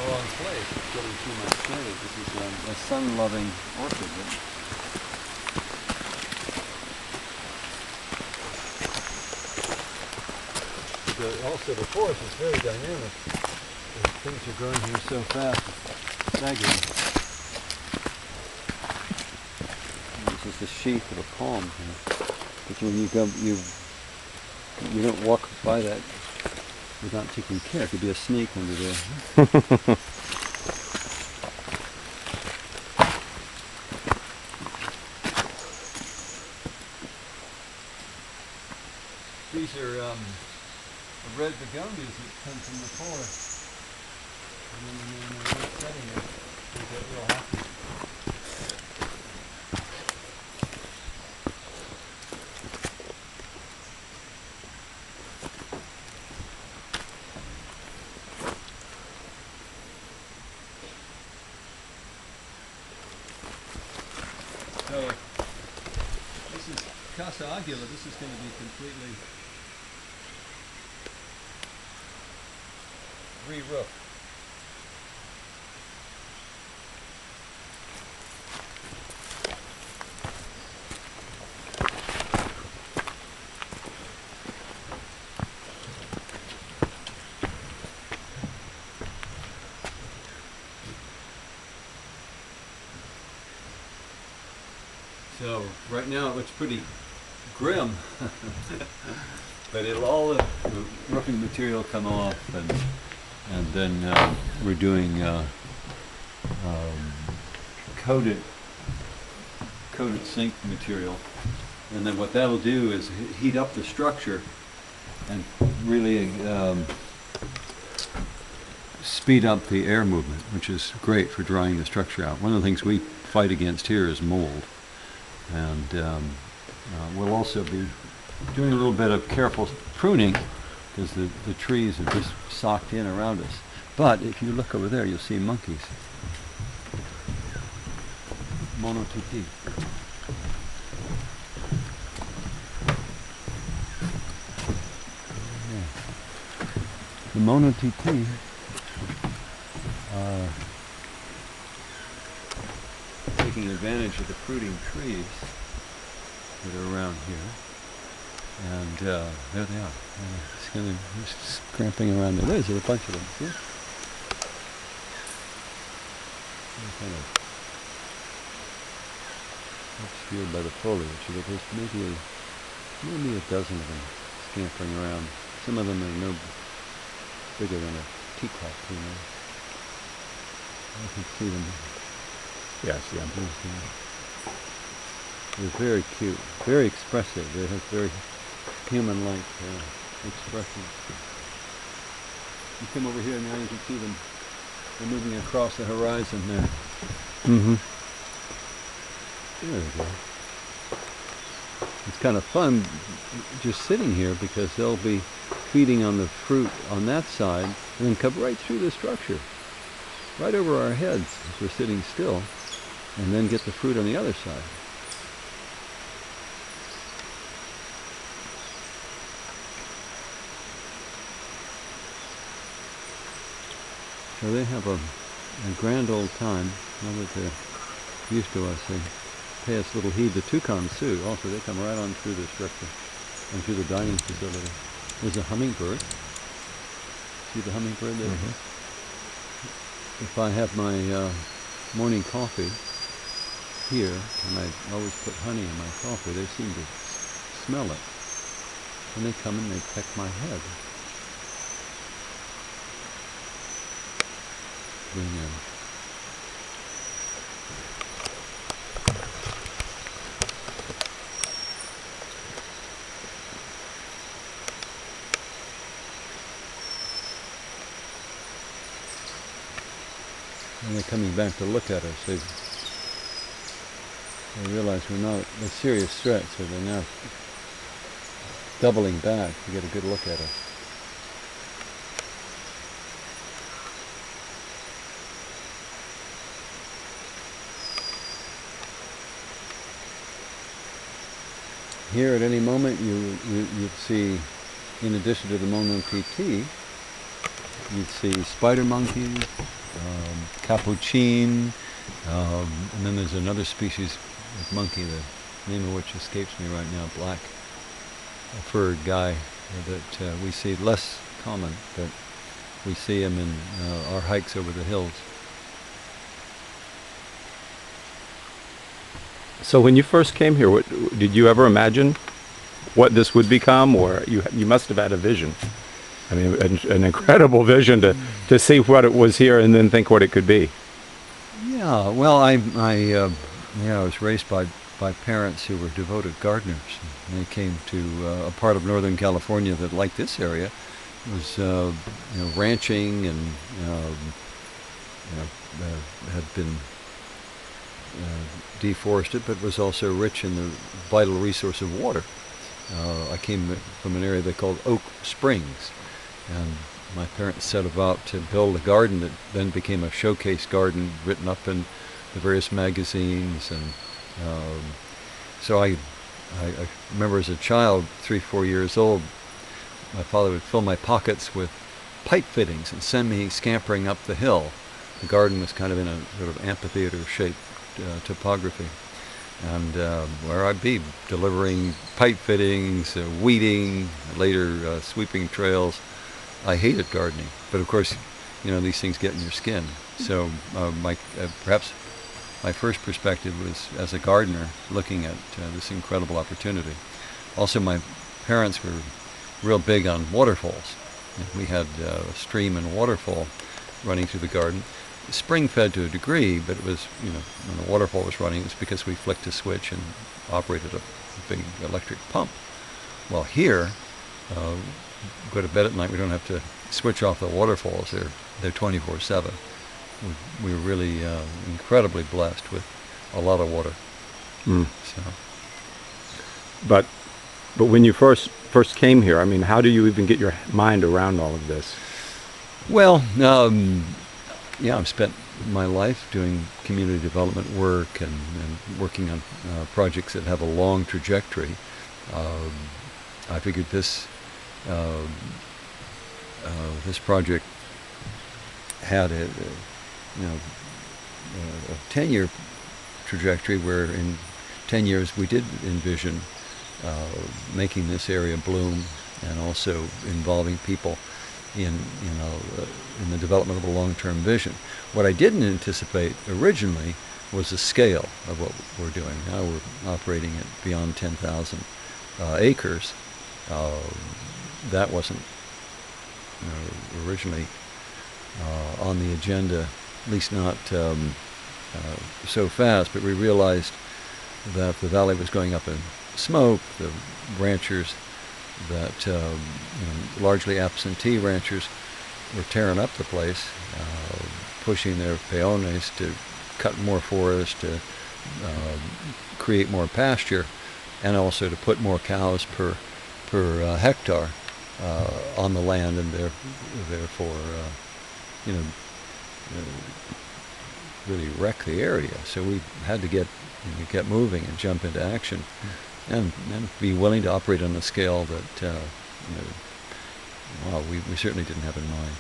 wrong place. It's getting too much shade. This is a sun-loving orchid. Also, the forest is very dynamic. Things are growing here so fast, it's staggering. This is the sheath of a palm here. But when you go, you don't walk by that without taking care. It could be a snake under there. These are red begonias that come from the forest. And then when they're not setting it, they get real happy. So, this is Casa Aguila. This is going to be completely re-roofed. So right now it looks pretty grim, but it'll all the roofing material come off, and then we're doing coated zinc material, and then what that'll do is heat up the structure and really speed up the air movement, which is great for drying the structure out. One of the things we fight against here is mold. And we'll also be doing a little bit of careful pruning because the trees are just socked in around us. But if you look over there, you'll see monkeys. Monotiti. Yeah. The monotiti are taking advantage of the fruiting trees that are around here, and there they are. Just scramping around there. There's a bunch of them. See? They're kind of obscured by the foliage. There's maybe a dozen of them scampering around. Some of them are no bigger than a teacup, you know. I can see them. Yeah, I see them. They're very cute, very expressive. They have very human-like expression. You come over here now, you can see them. They're moving across the horizon there. Mm-hmm. There we go. It's kind of fun just sitting here because they'll be feeding on the fruit on that side and then come right through the structure, right over our heads as we're sitting still, and then get the fruit on the other side. So they have a grand old time. Now that they're used to us, they pay us little heed. The toucans too, also, they come right on through the structure and through the dining facility. There's a hummingbird. See the hummingbird there? Mm-hmm. If I have my morning coffee here, and I always put honey in my coffee, they seem to smell it. And they come and they peck my head. Bring in. And they're coming back to look at us. They realize we're not a serious threat, so they're now doubling back to get a good look at us. Here at any moment you'd see, in addition to the monotiti, you'd see spider monkeys, capuchin, and then there's another species of monkey, the name of which escapes me right now, black furred guy that we see less common, but we see him in our hikes over the hills. So when you first came here, did you ever imagine what this would become, or you must have had a vision? I mean, an incredible vision to see what it was here and then think what it could be. Yeah, well, I was raised by parents who were devoted gardeners. And they came to a part of Northern California that, like this area, was ranching and had been deforested, but was also rich in the vital resource of water. I came from an area they called Oak Springs, and my parents set about to build a garden that then became a showcase garden, written up in the various magazines. And so I remember as a child, 3-4 years old, my father would fill my pockets with pipe fittings and send me scampering up the hill. The garden was kind of in a sort of amphitheater-shaped topography, and where I'd be delivering pipe fittings, weeding, later sweeping trails. I hated gardening, but of course, these things get in your skin. So perhaps my first perspective was as a gardener, looking at this incredible opportunity. Also, my parents were real big on waterfalls. We had a stream and waterfall running through the garden. Spring-fed to a degree, but it was, when the waterfall was running, it was because we flicked a switch and operated a big electric pump. Well, here, go to bed at night, we don't have to switch off the waterfalls. They're 24/7. We were really incredibly blessed with a lot of water. Mm. So. But when you first came here, I mean, how do you even get your mind around all of this? Well, I've spent my life doing community development work and working on projects that have a long trajectory. I figured this project had a 10-year trajectory, where in 10 years we did envision making this area bloom, and also involving people in the development of a long-term vision. What I didn't anticipate originally was the scale of what we're doing. Now we're operating at beyond 10,000 acres. That wasn't originally on the agenda, at least not so fast, but we realized that the valley was going up in smoke. The ranchers that, largely absentee ranchers, were tearing up the place, pushing their peones to cut more forest, to create more pasture, and also to put more cows per hectare on the land, and therefore, really wreck the area. So we had to get moving and jump into action, and be willing to operate on a scale that we certainly didn't have in mind.